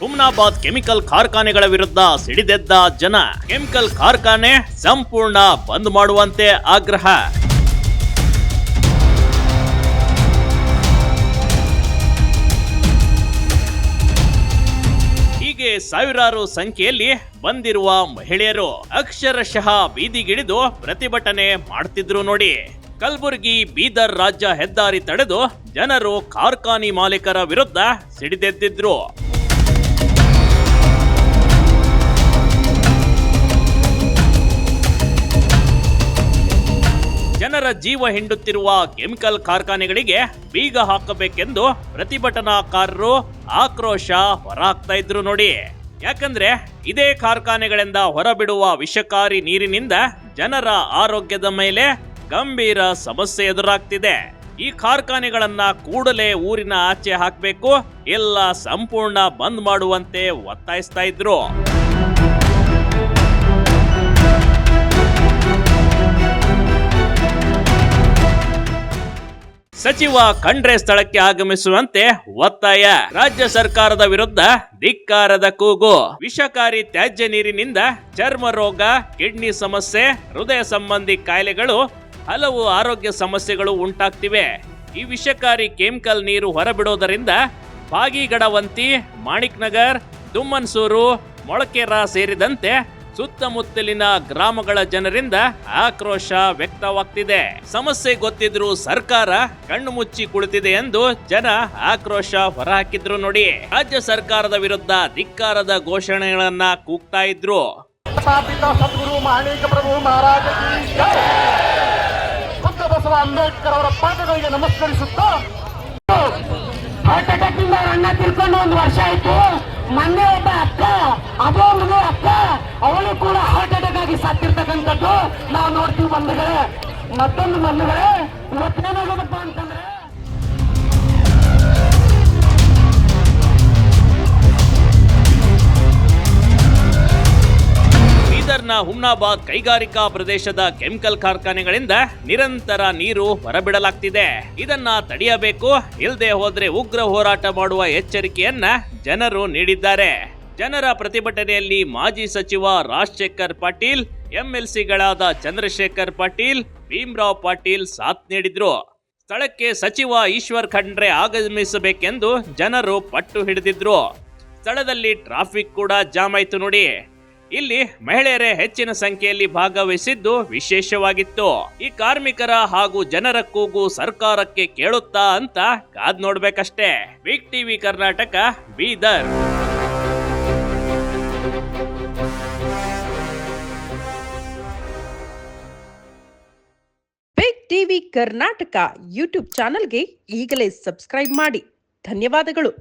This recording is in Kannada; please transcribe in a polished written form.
ಹುಮ್ನಾಬಾದ್ ಕೆಮಿಕಲ್ ಕಾರ್ಖಾನೆಗಳ ವಿರುದ್ಧ ಸಿಡಿದೆದ್ದ ಜನ. ಕೆಮಿಕಲ್ ಕಾರ್ಖಾನೆ ಸಂಪೂರ್ಣ ಬಂದ್ ಮಾಡುವಂತೆ ಆಗ್ರಹ. ಹೀಗೆ ಸಾವಿರಾರು ಸಂಖ್ಯೆಯಲ್ಲಿ ಬಂದಿರುವ ಮಹಿಳೆಯರು ಅಕ್ಷರಶಃ ಬೀದಿಗಿಳಿದು ಪ್ರತಿಭಟನೆ ಮಾಡ್ತಿದ್ರು ನೋಡಿ. ಕಲಬುರಗಿ ಬೀದರ್ ರಾಜ್ಯ ಹೆದ್ದಾರಿ ತಡೆದು ಜನರು ಕಾರ್ಖಾನೆ ಮಾಲೀಕರ ವಿರುದ್ಧ ಸಿಡಿದೆದ್ದಿದ್ರು. ಜನರ ಜೀವ ಹಿಂಡುತ್ತಿರುವ ಕೆಮಿಕಲ್ ಕಾರ್ಖಾನೆಗಳಿಗೆ ಬೀಗ ಹಾಕಬೇಕೆಂದು ಪ್ರತಿಭಟನಾಕಾರರು ಆಕ್ರೋಶ ಹೊರಹಾಕ್ತಾ ಇದ್ರು ನೋಡಿ. ಯಾಕಂದ್ರೆ ಇದೇ ಕಾರ್ಖಾನೆಗಳಿಂದ ಹೊರಬಿಡುವ ವಿಷಕಾರಿ ನೀರಿನಿಂದ ಜನರ ಆರೋಗ್ಯದ ಮೇಲೆ ಗಂಭೀರ ಸಮಸ್ಯೆ ಎದುರಾಗ್ತಿದೆ. ಈ ಕಾರ್ಖಾನೆಗಳನ್ನ ಕೂಡಲೇ ಊರಿನ ಆಚೆ ಹಾಕಬೇಕು, ಎಲ್ಲ ಸಂಪೂರ್ಣ ಬಂದ್ ಮಾಡುವಂತೆ ಒತ್ತಾಯಿಸ್ತಾ ಇದ್ರು. ಸಚಿವ ಖಂಡ್ರೆ ಸ್ಥಳಕ್ಕೆ ಆಗಮಿಸುವಂತೆ ಒತ್ತಾಯ. ರಾಜ್ಯ ಸರ್ಕಾರದ ವಿರುದ್ಧ ಧಿಕ್ಕಾರದ ಕೂಗು. ವಿಷಕಾರಿ ತ್ಯಾಜ್ಯ ನೀರಿನಿಂದ ಚರ್ಮ ರೋಗ, ಕಿಡ್ನಿ ಸಮಸ್ಯೆ, ಹೃದಯ ಸಂಬಂಧಿ ಕಾಯಿಲೆಗಳು, ಹಲವು ಆರೋಗ್ಯ ಸಮಸ್ಯೆಗಳು ಉಂಟಾಗ್ತಿವೆ. ಈ ವಿಷಕಾರಿ ಕೆಮಿಕಲ್ ನೀರು ಹೊರಬಿಡೋದರಿಂದ ಬಾಗಿಗಡವಂತಿ, ಮಾಣಿಕ್ ನಗರ್, ದುಮ್ಮನ್ಸೂರು, ಮೊಳಕೆರ ಸೇರಿದಂತೆ ಸುತ್ತಮುತ್ತಲಿನ ಗ್ರಾಮಗಳ ಜನರಿಂದ ಆಕ್ರೋಶ ವ್ಯಕ್ತವಾಗ್ತಿದೆ. ಸಮಸ್ಯೆ ಗೊತ್ತಿದ್ರು ಸರ್ಕಾರ ಕಣ್ಣು ಮುಚ್ಚಿ ಕುಳಿತಿದೆ ಎಂದು ಜನ ಆಕ್ರೋಶ ಹೊರಹಾಕಿದ್ರು ನೋಡಿ. ರಾಜ್ಯ ಸರ್ಕಾರದ ವಿರುದ್ಧ ಧಿಕ್ಕಾರದ ಘೋಷಣೆಗಳನ್ನ ಕೂಗ್ತಾ ಇದ್ರು. ಅಂಬೇಡ್ಕರ್ ಅವರ ಪಾದಗಳಿಗೆ ನಮಸ್ಕರಿಸುತ್ತಾ ಹಾರ್ಟ್ ಅಟ್ಯಾಕ್ ಇಂದ ಅಣ್ಣ ತಿಳ್ಕೊಂಡು 1 ವರ್ಷ ಆಯ್ತು. ಮೊನ್ನೆ ಒಬ್ಬ ಅಕ್ಕ, ಅದೇ ಮನೆ ಅಕ್ಕ, ಅವಳು ಕೂಡ ಹಾರ್ಟ್ ಅಟ್ಯಾಕ್ ಆಗಿ ಸತ್ತಿರ್ತಕ್ಕಂಥದ್ದು ನಾವು ನೋಡ್ತೀವಿ ಬಂಧುಗಳೇ. ಮತ್ತೊಂದು ಬಂಧುಗಳೇ, ಇವತ್ತೇನಾಗೋದಪ್ಪ ಅಂತಂದ್ರೆ ಬೀದರ್ನ ಹುಮ್ನಾಬಾದ್ ಕೈಗಾರಿಕಾ ಪ್ರದೇಶದ ಕೆಮಿಕಲ್ ಕಾರ್ಖಾನೆಗಳಿಂದ ನಿರಂತರ ನೀರು ಹೊರಬಿಡಲಾಗ್ತಿದೆ. ಇದನ್ನ ತಡೆಯಬೇಕು, ಇಲ್ಲದೆ ಹೋದ್ರೆ ಉಗ್ರ ಹೋರಾಟ ಮಾಡುವ ಎಚ್ಚರಿಕೆಯನ್ನ ಜನರು ನೀಡಿದ್ದಾರೆ. ಜನರ ಪ್ರತಿಭಟನೆಯಲ್ಲಿ ಮಾಜಿ ಸಚಿವ ರಾಜಶೇಖರ್ ಪಾಟೀಲ್, ಎಂಎಲ್ಸಿಗಳಾದ ಚಂದ್ರಶೇಖರ್ ಪಾಟೀಲ್, ಭೀಮರಾವ್ ಪಾಟೀಲ್ ಸಾಥ್ ನೀಡಿದ್ರು. ಸ್ಥಳಕ್ಕೆ ಸಚಿವ ಈಶ್ವರ್ ಖಂಡ್ರೆ ಆಗಮಿಸಬೇಕೆಂದು ಜನರು ಪಟ್ಟು ಹಿಡಿದಿದ್ರು. ಸ್ಥಳದಲ್ಲಿ ಟ್ರಾಫಿಕ್ ಕೂಡ ಜಾಮ್ ಆಯ್ತು ನೋಡಿ. ಇಲ್ಲಿ ಮಹಿಳೆಯರೇ ಹೆಚ್ಚಿನ ಸಂಖ್ಯೆಯಲ್ಲಿ ಭಾಗವಹಿಸಿದ್ದು ವಿಶೇಷವಾಗಿತ್ತು. ಈ ಕಾರ್ಮಿಕರ ಹಾಗೂ ಜನರ ಕೂಗು ಸರ್ಕಾರಕ್ಕೆ ಕೇಳುತ್ತಾ ಅಂತ ಕಾದ್ ನೋಡ್ಬೇಕಷ್ಟೇ. Big TV Karnataka, Bidar. Big TV Karnataka YouTube ಚಾನೆಲ್ಗೆ ಈಗಲೇ ಸಬ್ಸ್ಕ್ರೈಬ್ ಮಾಡಿ. ಧನ್ಯವಾದಗಳು.